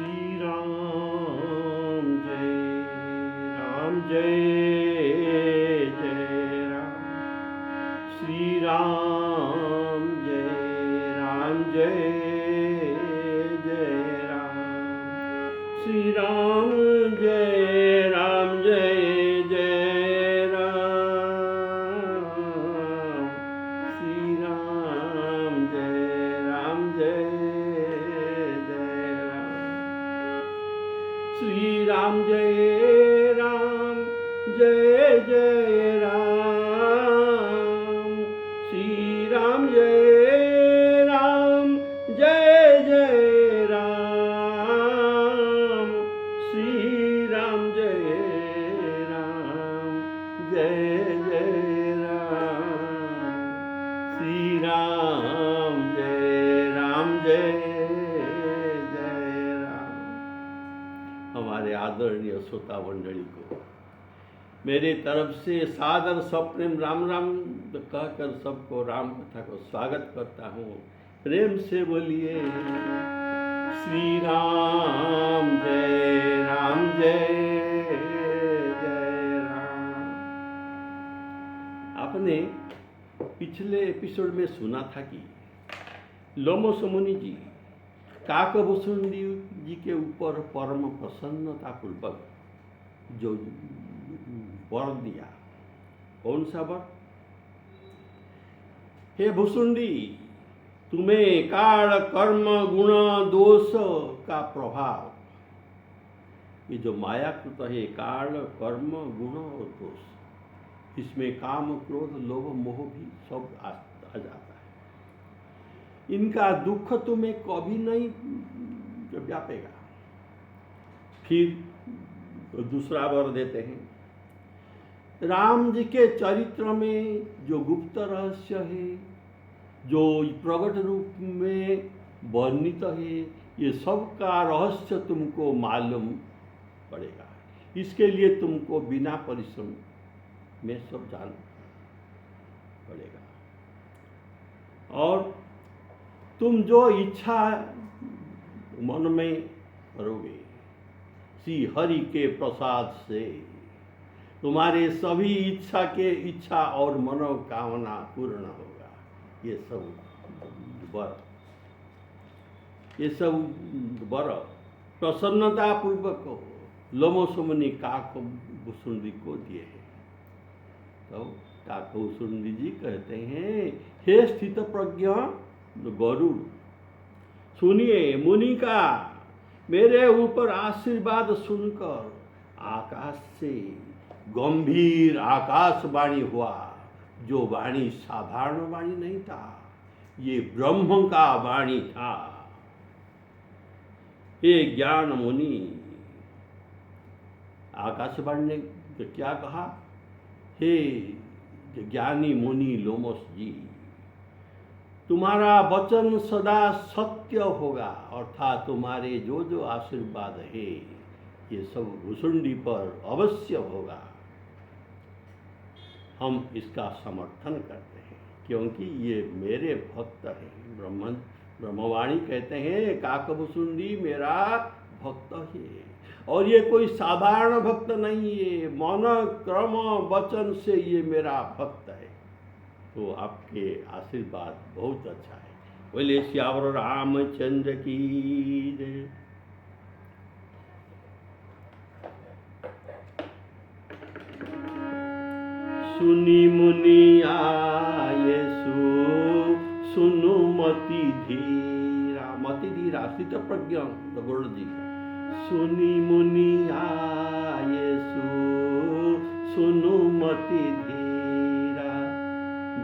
श्री राम जय जय राम। श्री राम जय जय राम। श्री राम जय जय राम। श्री राम जय जय राम। श्री राम जय जय राम। श्री राम जय जय राम। श्री राम जय जय राम। श्री राम जय जय राम। हमारे आदरणीय श्रोता मंडली को मेरी तरफ से सादर सप्रेम राम राम कहकर सबको राम कथा को स्वागत करता हूँ। प्रेम से बोलिए श्री राम जय जय राम। आपने पिछले एपिसोड में सुना था कि लोमस मुनि जी काकभूषुंडी जी के ऊपर परम प्रसन्नता पूर्वक जो वर दिया, कौन सा वर? हे भूषुंडी, तुम्हें काल कर्म गुण दोष का प्रभाव, ये जो मायाकृत है काल कर्म गुण और दोष, इसमें काम क्रोध लोभ मोह भी सब आ जाता है। इनका दुख तुम्हें कभी नहीं व्यापेगा। फिर दूसरा वर देते हैं, राम जी के चरित्र में जो गुप्त रहस्य है, जो प्रकट रूप में वर्णित है, ये सब का रहस्य तुमको मालूम पड़ेगा। इसके लिए तुमको बिना परिश्रम में सब जानना पड़ेगा। और तुम जो इच्छा मन में करोगे, श्री हरि के प्रसाद से तुम्हारे सभी इच्छा और मनोकामना पूर्ण होगा। ये सब वर प्रसन्नता पूर्वक लोमस मुनि काकभूषुंडी को दिए हैं। तो काकभूषुंडी जी कहते हैं, हे स्थित प्रज्ञ गरुड़, सुनिए मुनि का मेरे ऊपर आशीर्वाद सुनकर आकाश से गंभीर आकाशवाणी हुआ, जो वाणी साधारण वाणी नहीं था, ये ब्रह्म का वाणी था। हे ज्ञान मुनि, आकाशवाणी ने क्या कहा? हे ज्ञानी मुनि लोमस जी, तुम्हारा वचन सदा सत्य होगा, अर्थात तुम्हारे जो जो आशीर्वाद है ये सब भूषुंडी पर अवश्य होगा। हम इसका समर्थन करते हैं क्योंकि ये मेरे भक्त हैं। ब्रह्मवाणी कहते हैं काकभूषुंडी मेरा भक्त है, और ये कोई साधारण भक्त नहीं है, मन क्रम वचन से ये मेरा भक्त है। तो आपके आशीर्वाद बहुत अच्छा है। बोले श्यावर रामचंद्र की जय। सुनी मुनि आये सुनु मति धीरा। मति धीरा स्थित प्रज्ञ गरुड़ जी। सुनी मुनि आये सुनु मति धीरा,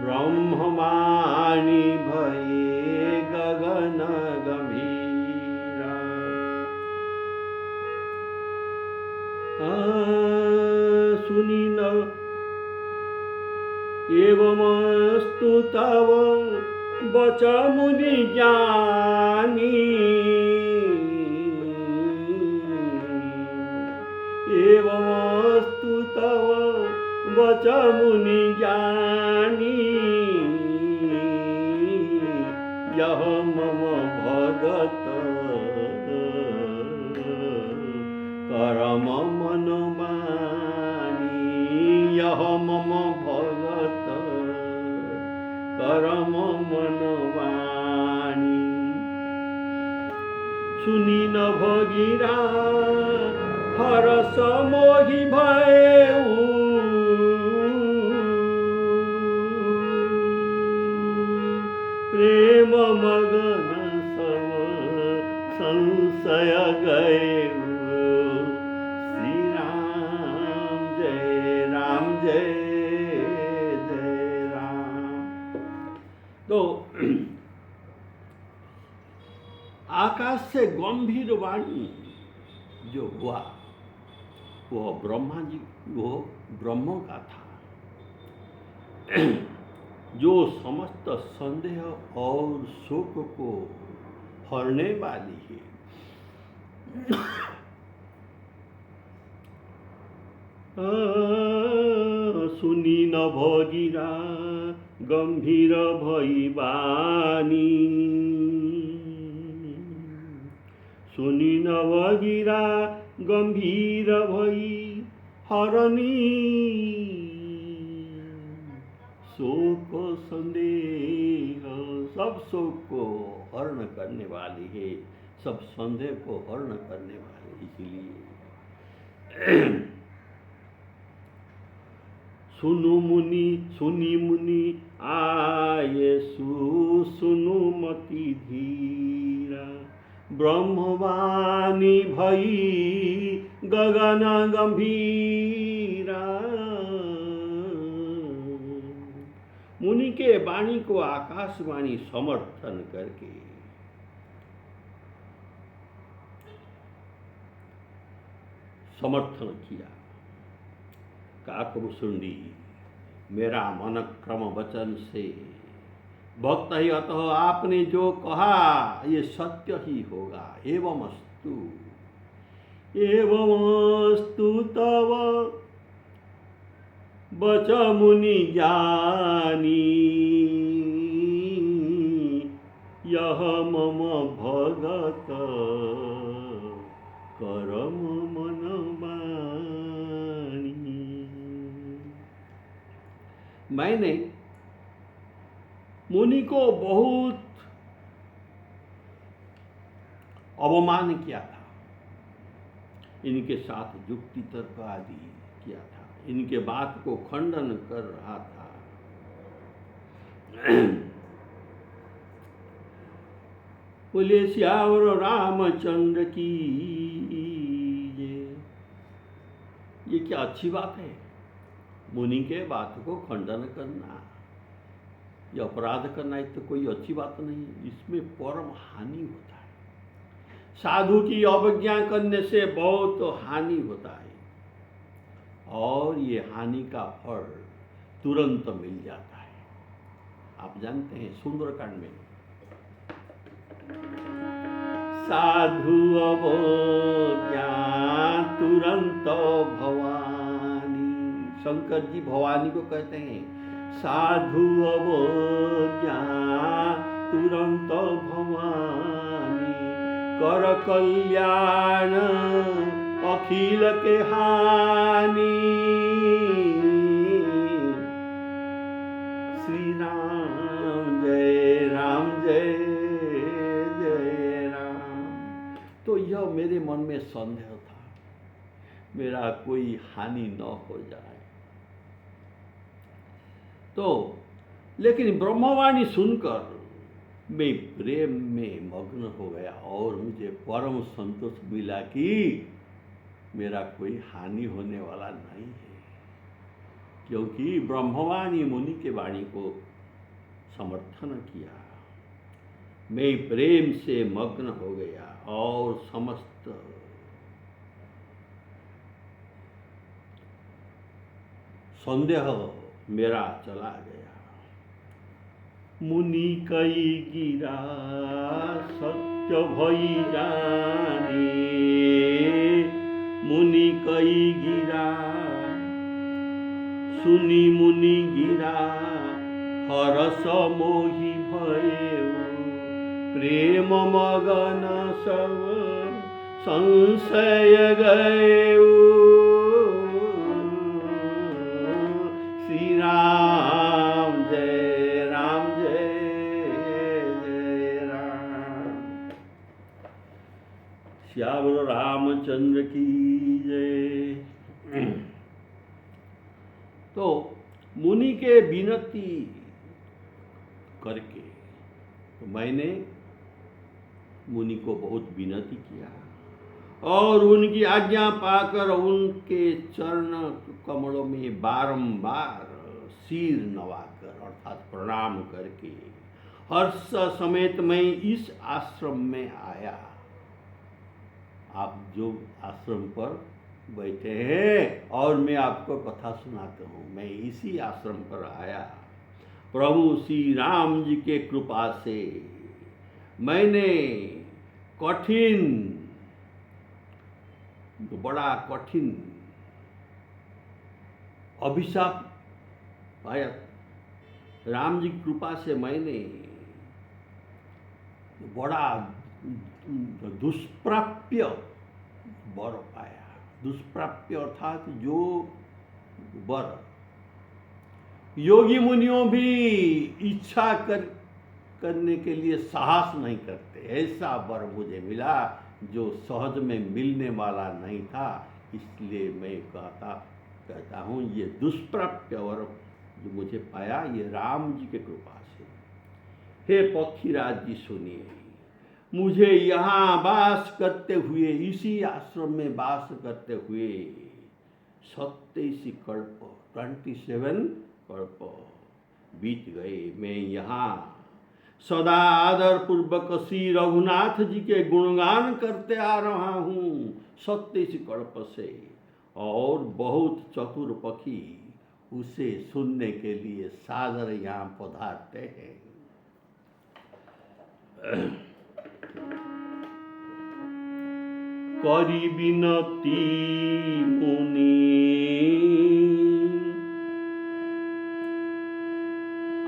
ब्रह्मवाणी भये गगन गंभीरा। सुनी न एवमस्तु तव वच मुनि ज्ञानी। एवमस्तु तव वच मुनि ज्ञानी, यह मम भगत करम मन मानी यह मम भगत करम मन वाणी सुनी न भगीरा हरस मोहि भयउ प्रेम मगन सब संशय गए श्री राम जय राम जय जय राम। तो आकाश से गंभीर वाणी जो हुआ वो ब्रह्मा जी वो ब्रह्म का था जो समस्त संदेह और शोक को हरने वाली है। सुनी न भगिरा गंभीर भई बानी सुनी न भगिरा गंभीर भई हरनी शोक संदेह सब शोक को हरण करने वाली है, सब संदेह को हरण करने वाली। इसीलिए सुनी मुनि आये सुनु मति धीरा ब्रह्मवाणी भई गगन गंभीरा। मुनि के वाणी को आकाशवाणी समर्थन करके समर्थन किया। काकभूषुंडी मेरा मन क्रम वचन से भक्त ही अतः आपने जो कहा ये सत्य ही होगा। एवमस्तु तव बच मुनि जानी यह मम भगत करम मन वाणी। मैंने मुनि को बहुत अवमान किया था, इनके साथ युक्ति तर्क आदि किया था, इनके बात को खंडन कर रहा था। बोले श्यावर रामचंद्र की ये क्या अच्छी बात है? मुनि के बात को खंडन करना, ये अपराध करना, तो कोई अच्छी बात नहीं है। इसमें परम हानि होता है। साधु की अवज्ञा करने से बहुत हानि होता है और ये हानि का फल तुरंत मिल जाता है। आप जानते हैं सुंदरकांड में साधु अवज्ञा तुरंत भवानी, शंकर जी भवानी को कहते हैं साधु अवज्ञा तुरंत भवानी कर कल्याण अखिल के हानि। श्री राम जय राम जय जय राम। तो यह मेरे मन में संदेह था, मेरा कोई हानि न हो जाए। तो लेकिन ब्रह्मवाणी सुनकर मैं प्रेम में मग्न हो गया और मुझे परम संतोष मिला कि मेरा कोई हानि होने वाला नहीं है, क्योंकि ब्रह्मवाणी मुनि के वाणी को समर्थन किया। मैं प्रेम से मग्न हो गया और समस्त संदेह मेरा चला गया। मुनि कई गिरा सत्य भई जाने, मुनि कई गिरा सुनी मुनि गिरा हरस मोहि भयउ प्रेम मगन सब संशय गए श्री राम जय राम जय जय राम। श्याम रामचंद्र की जय। तो मुनि के विनती करके तो मैंने मुनि को बहुत विनती किया और उनकी आज्ञा पाकर उनके चरण कमलों में बारंबार सिर नवाकर अर्थात प्रणाम करके हर्ष समेत मैं इस आश्रम में आया। आप जो आश्रम पर बैठे हैं और मैं आपको कथा सुनाता हूँ, मैं इसी आश्रम पर आया। प्रभु श्री राम जी के कृपा से मैंने बड़ा कठिन अभिशाप पाया। राम जी की कृपा से मैंने बड़ा दुष्प्राप्य वर पाया। दुष्प्राप्य अर्थात जो वर योगी मुनियों भी इच्छा करने के लिए साहस नहीं करते, ऐसा वर मुझे मिला जो सहज में मिलने वाला नहीं था। इसलिए मैं कहता हूँ ये दुष्प्राप्य वर जो मुझे पाया ये राम जी के कृपा से। हे पक्षीराज जी सुनिए, मुझे यहाँ वास करते हुए, इसी आश्रम में वास करते हुए 27 कल्प 27 कल्प बीत गए। मैं यहाँ सदा आदर पूर्वक श्री रघुनाथ जी के गुणगान करते आ रहा हूँ 27 कल्प से, और बहुत चतुर पक्षी उसे सुनने के लिए सादर यहाँ पधारते हैं। करी बिनती मुनि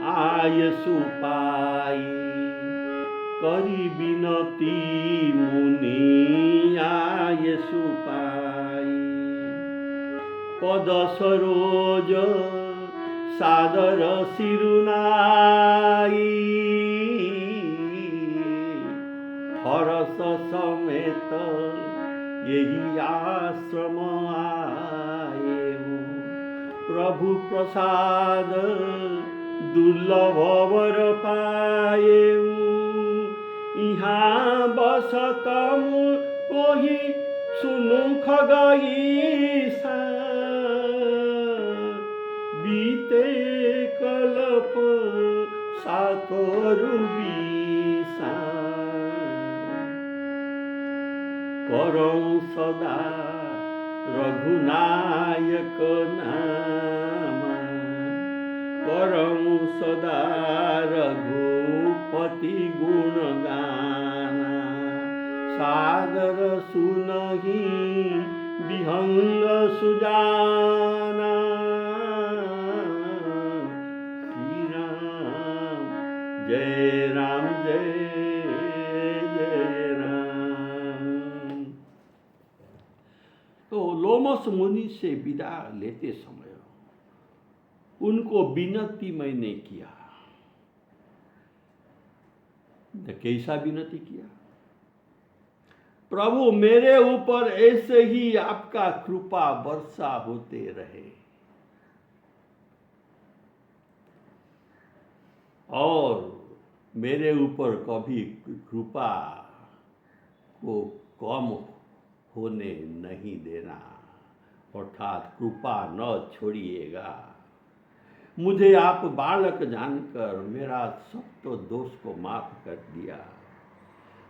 आय सुपाई, करी बिनती मुनि आय सुपाई, पद सरोज सादर सिरुनाई, हरस समेत यही आश्रम आए। प्रभु प्रसाद दुर्लभ वर पाए, यहाँ बसतम कोही सुनु खगईसा, बीते कल्प सातोरु बीसा, करौं सदा रघुनायक नामा, करौं सदा रघुपति गुण गाना, सादर सुनहि विहंग सुजाना, श्री राम जय राम जय जय राम। तो लोमस मुनि से विदा लेते समय उनको विनती मैंने किया। कैसा विनती किया? प्रभु मेरे ऊपर ऐसे ही आपका कृपा वर्षा होते रहे और मेरे ऊपर कभी कृपा को कम होने नहीं देना, अर्थात कृपा न छोड़िएगा। मुझे आप बालक जानकर मेरा सब तो दोष को माफ कर दिया।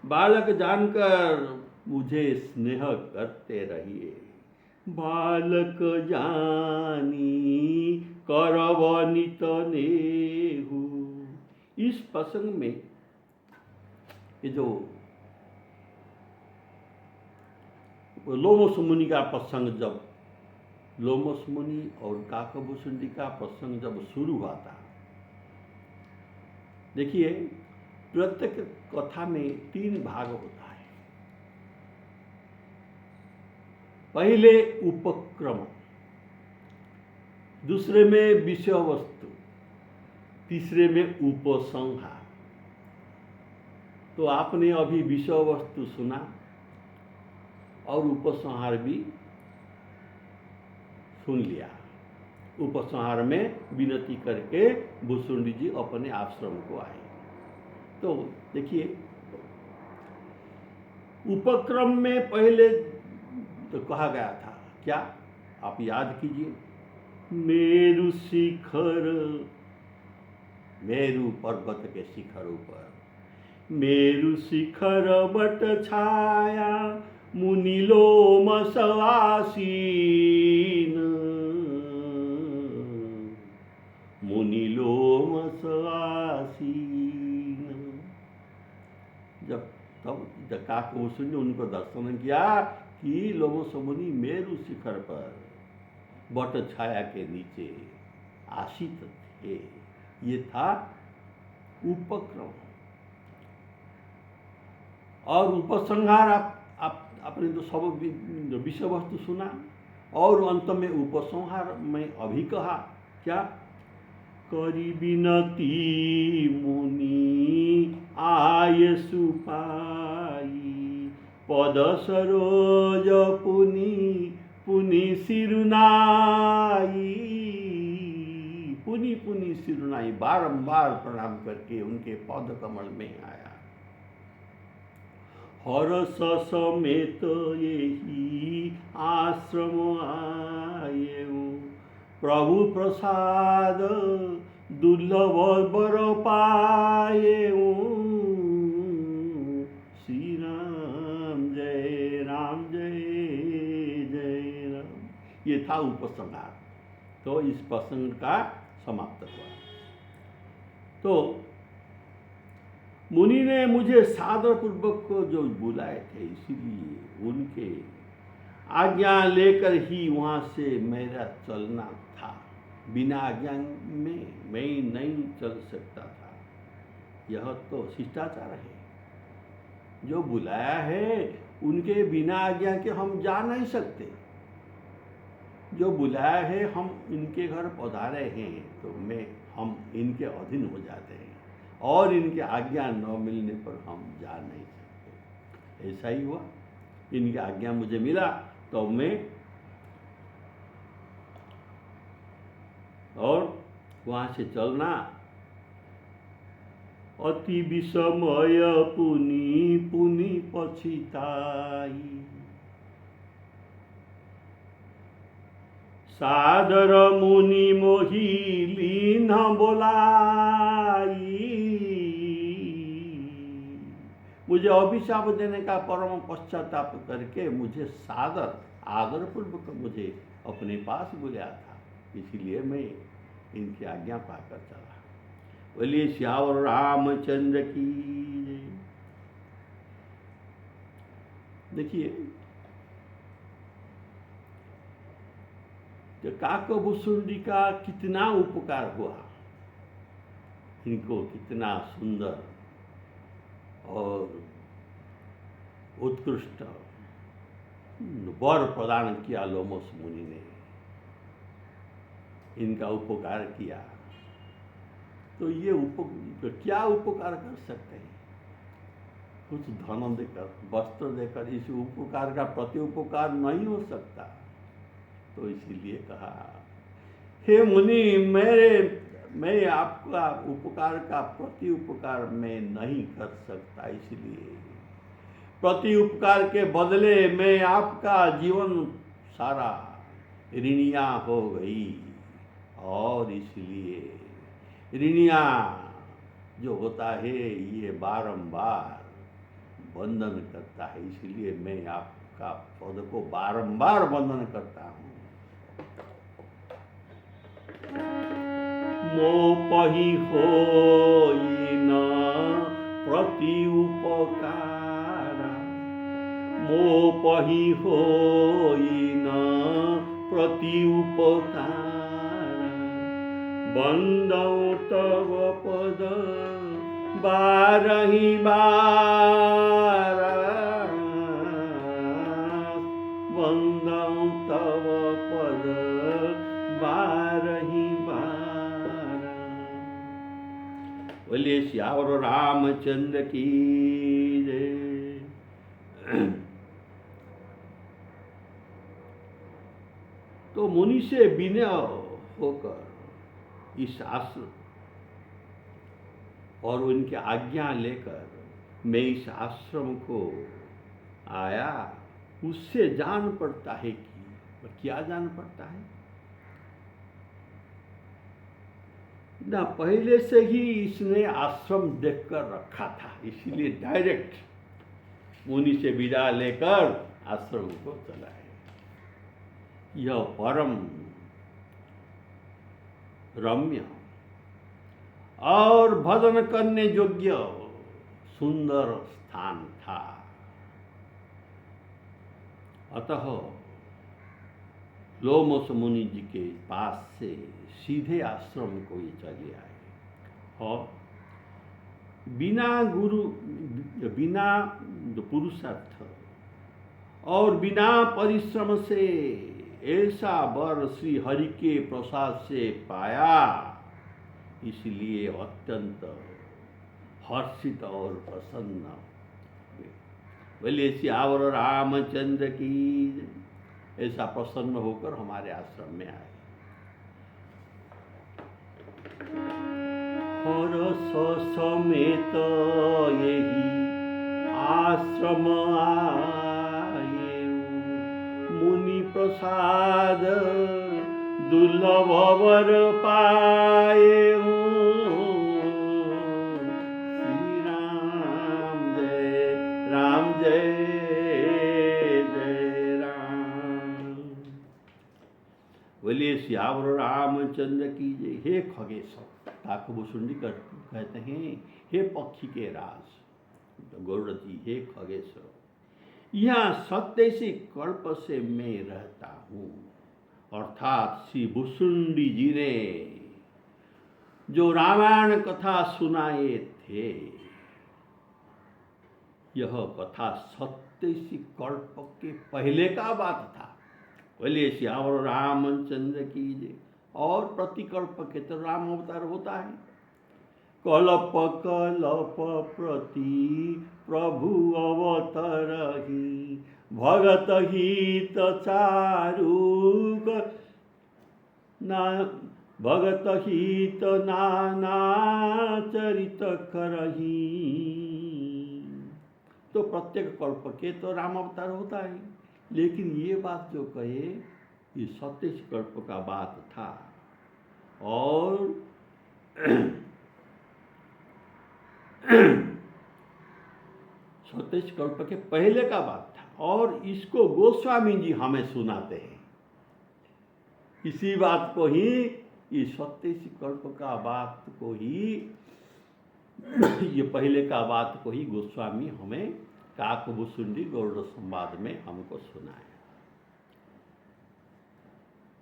बालक जानकर मुझे स्नेह करते रहिए। बालक जानी करब नित नेहु। इस प्रसंग में ये जो लोमस मुनि का प्रसंग, जब लोमस मुनि और काकभूषुंडी का प्रसंग जब शुरू हुआ था, देखिए प्रत्येक कथा में 3 भाग होता है। पहले उपक्रम, दूसरे में विषय वस्तु, तीसरे में उपसंहार। तो आपने अभी विषय वस्तु सुना और उपसंहार भी सुन लिया। उपसंहार में विनती करके भुसुंडी जी अपने आश्रम को आए। तो देखिए, उपक्रम में पहले तो कहा गया था क्या, आप याद कीजिए, मेरु शिखर, मेरु पर्वत के शिखरों पर, मेरु शिखर बट छाया मुनिलोम सवासीन, मुनिलोम सवासीन। जब काकभूषुंडी ने उनको दर्शन किया कि लोमस मुनि मेरु शिखर पर बट छाया के नीचे आशित थे, ये था उपक्रम। और उपसंहार आपने तो सब विषय वस्तु सुना, और अंत में उपसंहार में अभी कहा क्या, करी विनती मुनि आय सुपाई, पद सरोज पुनि पुनि सिरुनाई, पुनि पुनि सिरुनाई, बारंबार प्रणाम करके उनके पद कमल में आया। हरस समेत यही आश्रम आयेऊ, प्रभु प्रसाद दुर्लभ बर पायेऊ, श्री राम जय राम जय जय राम। ये था उपसंहार। तो इस प्रसंग का समाप्त हुआ। तो मुनि ने मुझे सादर पूर्वक जो बुलाए थे, इसीलिए उनके आज्ञा लेकर ही वहाँ से मेरा चलना था। बिना आज्ञा में मैं नहीं चल सकता था। यह तो शिष्टाचार है। जो बुलाया है उनके बिना आज्ञा के हम जा नहीं सकते। जो बुलाया है, हम इनके घर पधारे हैं तो हम इनके अधीन हो जाते हैं, और इनके आज्ञा न मिलने पर हम जा नहीं सकते। ऐसा ही हुआ। इनकी आज्ञा मुझे मिला तो मैं और वहाँ से चलना। अति विषमय पुनि पुनि पछिताई, सादर मुनि मोहि लीन बोलाई। मुझे अभिशाप देने का परम पश्चाताप करके मुझे सादर आदर पूर्वक मुझे अपने पास बुलाया था, इसीलिए मैं इनकी आज्ञा पाकर चला। बोलिए श्यावर रामचंद्र की जय। देखिए, कि काकभूषुंडी का कितना उपकार हुआ, इनको कितना सुंदर और उत्कृष्ट वर प्रदान किया लोमस मुनि ने, इनका उपकार किया। तो ये क्या उपकार कर सकते हैं? कुछ धन देकर, वस्त्र देकर इस उपकार का प्रति उपकार नहीं हो सकता। तो इसीलिए कहा, हे मुनि, मैं आपका उपकार का प्रति उपकार मैं नहीं कर सकता, इसलिए प्रति उपकार के बदले मैं आपका जीवन सारा ऋणिया हो गई, और इसलिए ऋणिया जो होता है ये बारंबार वंदन करता है, इसलिए मैं आपका पद को बारंबार वंदन करता हूँ। मोपहि होई न प्रति उपकारा, मोपहि होई न प्रति उपकारा, बंदौ तव पद बारहि बारा, बंदौ तव पद बारही बार। बोलिए सियावर रामचंद्र की जय। तो मुनि से विनय होकर इस आश्रम और उनकी आज्ञा लेकर मैं इस आश्रम को आया। उससे जान पड़ता है कि क्या जान पड़ता है ना, पहले से ही इसने आश्रम देखकर रखा था, इसलिए डायरेक्ट मुनि से विदा लेकर आश्रम को चला है। यह परम रम्य और भजन करने योग्य सुंदर स्थान था। अतः लोमस मुनि जी के पास से सीधे आश्रम को ये चले आए और बिना गुरु, बिना पुरुषार्थ और बिना परिश्रम से ऐसा वर श्री हरि के प्रसाद से पाया, इसलिए अत्यंत हर्षित और प्रसन्न। बोलिए सियावर रामचंद्र की। ऐसा प्रसन्न होकर हमारे आश्रम में आए। हर्ष समेत यही आश्रम आए, मुनि प्रसाद दुर्लभ वर पाए। श्री राम जय जय राम। बोलिए सियावर रामचंद्र की जय। हे खगेश्वर, काकभूषुंडी कहते हैं हे पक्षी के राज गौरजी, हे खगेश्वर, यहाँ 87 कल्प से मैं रहता हूँ। अर्थात श्री भुसुंडी जी ने जो रामायण कथा सुनाए थे, यह कथा 87 कल्प के पहले का बात था। बोलिए सियावर रामचंद्र की जय। और प्रतिकल्प के तो राम अवतार होता है। कल्प कल्प प्रति प्रभु अवतरहि, भगत हित चारु भगत हित नाना चरित करही। तो प्रत्येक कल्प के तो राम अवतार होता है, लेकिन ये बात जो कहे ये 37 कल्प का बात था और 37 कल्प के पहले का बात था। और इसको गोस्वामी जी हमें सुनाते हैं। इसी बात को ही, इस 37 कल्प का बात को ही, ये पहले का बात को ही गोस्वामी हमें काकभूषुंडी गौड़ संवाद में हमको सुनाया।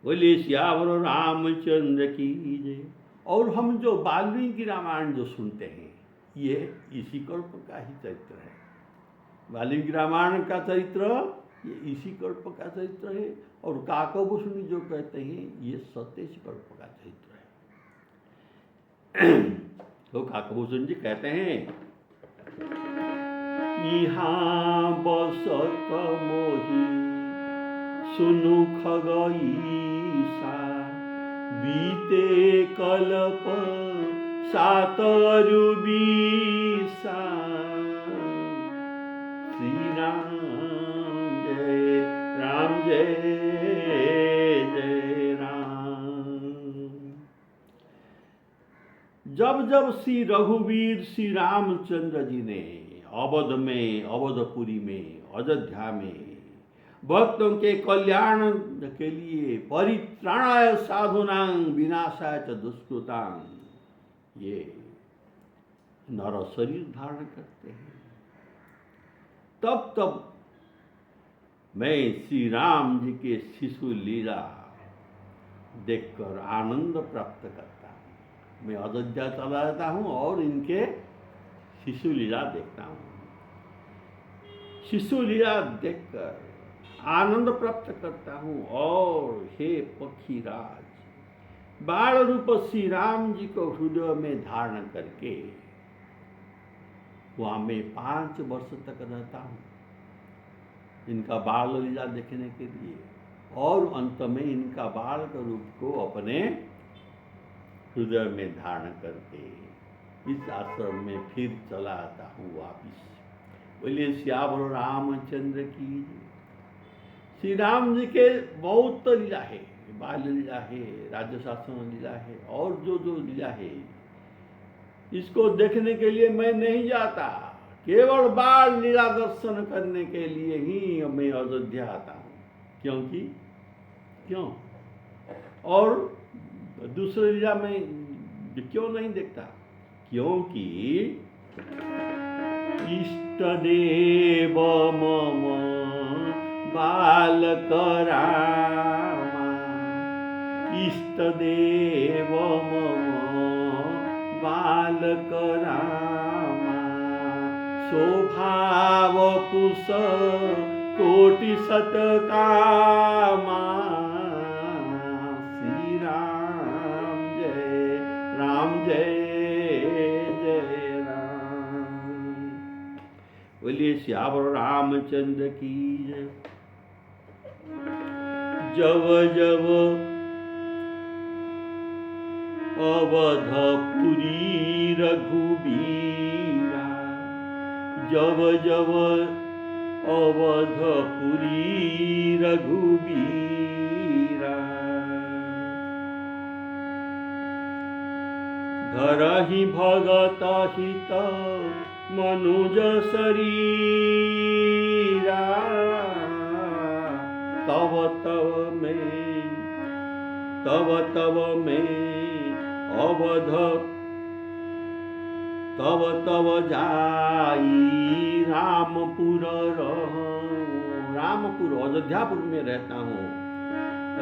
बोलिए सियावर रामचंद्र की जय। और हम जो वाल्मीकि रामायण जो सुनते हैं, ये इसी कल्प का ही चरित्र है। वाल्मीकि रामायण का चरित्र ये इसी कल्प का चरित्र है। और काकभूषुंडी जो कहते हैं ये 27 कल्प का चरित्र है। तो काकभूषुंडी कहते हैं, यहाँ बसत मोही सुनु खगईसा, बीते कल्प 7 अरु 20। श्री राम जय जय राम। जब जब श्री रघुवीर श्री रामचंद्र जी ने अवध में, अवधपुरी में, अयोध्या में भक्तों के कल्याण के लिए परित्राणाय साधूनां विनाशाय च दुष्कृतां ये नर शरीर धारण करते हैं, तब मैं श्री राम जी के शिशु लीला देखकर आनंद प्राप्त करता हूँ। मैं अयोध्या चला जाता हूँ और इनके शिशु लीला देखता हूँ। शिशु लीला देखकर आनंद प्राप्त करता हूँ। और हे पक्षीराज, बाल रूप श्री राम जी को हृदय में धारण करके वहाँ मैं 5 वर्ष तक रहता हूँ इनका बाल लीला देखने के लिए, और अंत में इनका बाल का रूप को अपने हृदय में धारण करके इस आश्रम में फिर चला आता हूँ वापिस। बोलिए सियावर रामचंद्र की जय। श्री राम जी के बहुत लीला है, बाल लीला है, राज्य शासन लीला है, और जो जो लीला है इसको देखने के लिए मैं नहीं जाता, केवल बाल लीला दर्शन करने के लिए ही मैं अयोध्या आता हूँ। क्योंकि क्यों? और दूसरी लीला में क्यों नहीं देखता? क्योंकि इष्ट देव मम बालक रामा, इष्ट देव मम बालक रामा, स्वभाव कुश कोटि शत कामा, श्री राम जय जय राम। बोलिए सियावर रामचंद्र की जय। जब जब अवधपुरी रघुबीरा, जब जब अवधपुरी रघुबीरा, धरहि भगत हित मनुज शरीरा, तब तब में अवध तब जाई रामपुर रहूं। रामपुर अयोध्यापुर में रहता हूँ,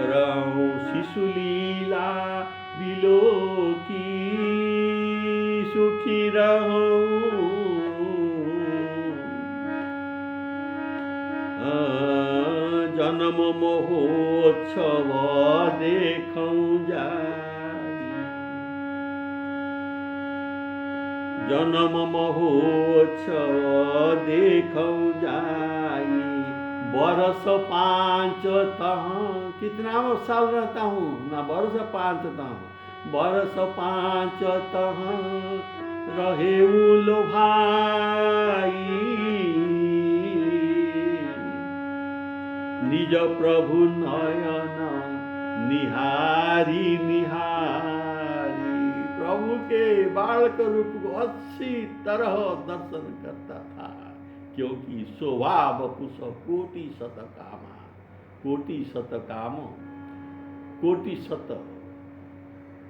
रहूं शिशुलीला बिलो की सुखी रहूं। जन्म महोत्सव देखूं जाई, जन्म महोत्सव देखूं जाई, बरस 5 तह। कितना साल रहता हूँ ना, बरस 5 तह, बरस 5 तह रहे लो भाई, निज प्रभु नयन निहारी निहारी। प्रभु के बालक रूप को अच्छी तरह दर्शन करता था, क्योंकि स्वभाव कुश कोटि शत कामा, कोटि शत काम, कोटि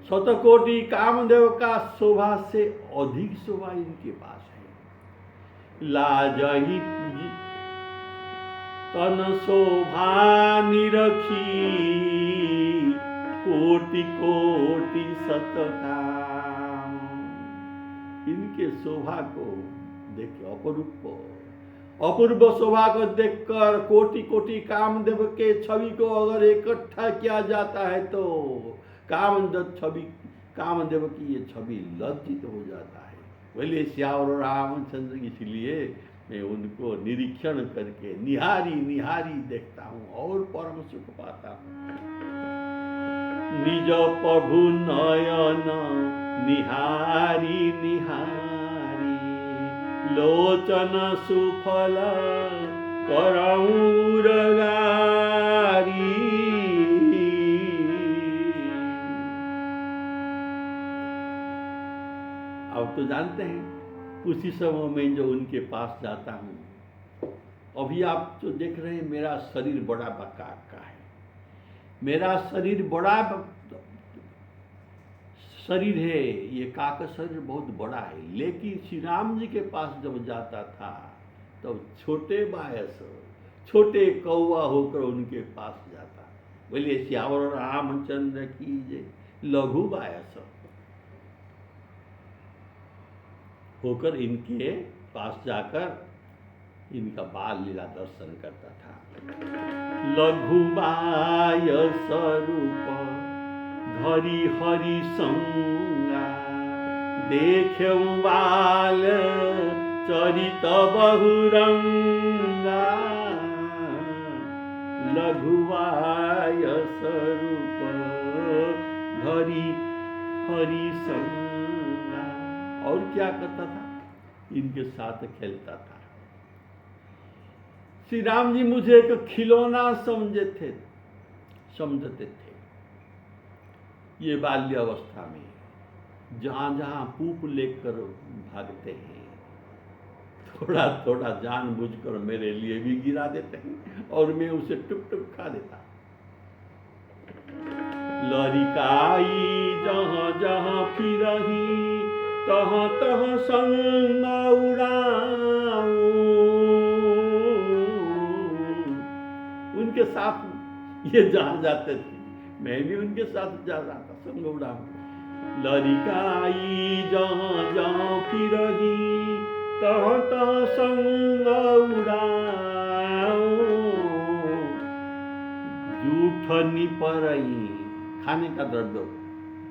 शतकोटि कामदेव का शोभा से अधिक शोभा इनके पास है। लाजही तन शोभा निरखी, कोटि कोटि शत काम। इनके शोभा को देख, अपूर्व शोभा को देखकर कोटि कोटि कामदेव के छवि को अगर इकट्ठा किया जाता है तो कामदेव की ये छवि लज्जित हो जाता है। बोले सियावर रामचंद्र, इसलिए मैं उनको निरीक्षण करके निहारी निहारी देखता हूँ और परम सुख पाता हूँ। निज प्रभु नयन निहारी निहारी, लोचन सुफल करऊं उरगारी। अब तो जानते हैं उसी समय में जो उनके पास जाता हूँ, अभी आप जो देख रहे हैं मेरा शरीर बड़ा बकाक का है, मेरा शरीर बड़ा शरीर है, ये काक शरीर बहुत बड़ा है। लेकिन श्री राम जी के पास जब जाता था तब तो छोटे बायस, छोटे कौवा होकर उनके पास जाता। बोलिए सियावर रामचंद्र की जय। लघु बायस होकर इनके पास जाकर इनका बाल लीला दर्शन करता था। लघुबाय स्वरूप धरि हरि संगा, देख्यौ बाल चरित बहुरंगा। लघुबाय स्वरूप धरि हरि संगा। और क्या करता था? इनके साथ खेलता था। श्री राम जी मुझे एक खिलौना समझते थे। ये बाल्यावस्था में जहां जहां पूप लेकर भागते हैं, थोड़ा थोड़ा जानबूझकर मेरे लिए भी गिरा देते हैं और मैं उसे टुक टुक खा देता। लरिकाई जहाँ जहाँ फिरही, तहाँ तहाँ संग उड़ाऊं। उनके साथ ये जहाँ जाते थे, मैं भी उनके साथ जा रहा था, संग उड़ाऊं। लरिकाई जहाँ जहाँ फिरही, तहाँ तहाँ संग उड़ाऊं। जूठनी परई, खाने का द्रव्य,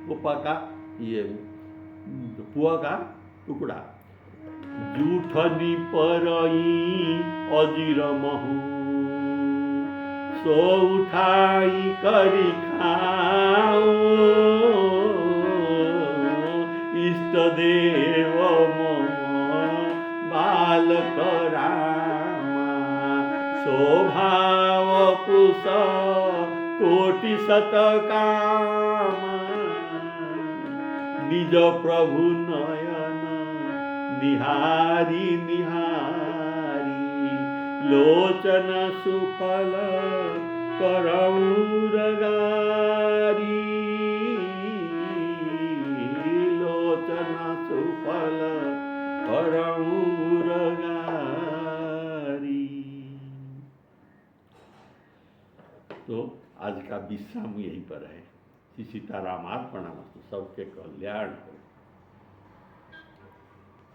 पोपा का ये पुआ का टुकड़ा। जूठनी परई अजीर महू, सो उठाई करी खाओ। इष्ट देव मम बालक रामा, स्वभाव कुश कोटि शतकामा। निज प्रभु नयन निहारी निहारी, लोचन सुफल करौरगारी। लोचन सुफल करौरगारी। तो आज का विश्राम यहीं पर है। श्री सीताराम अर्पणमस्तु। सबके कल्याण हो।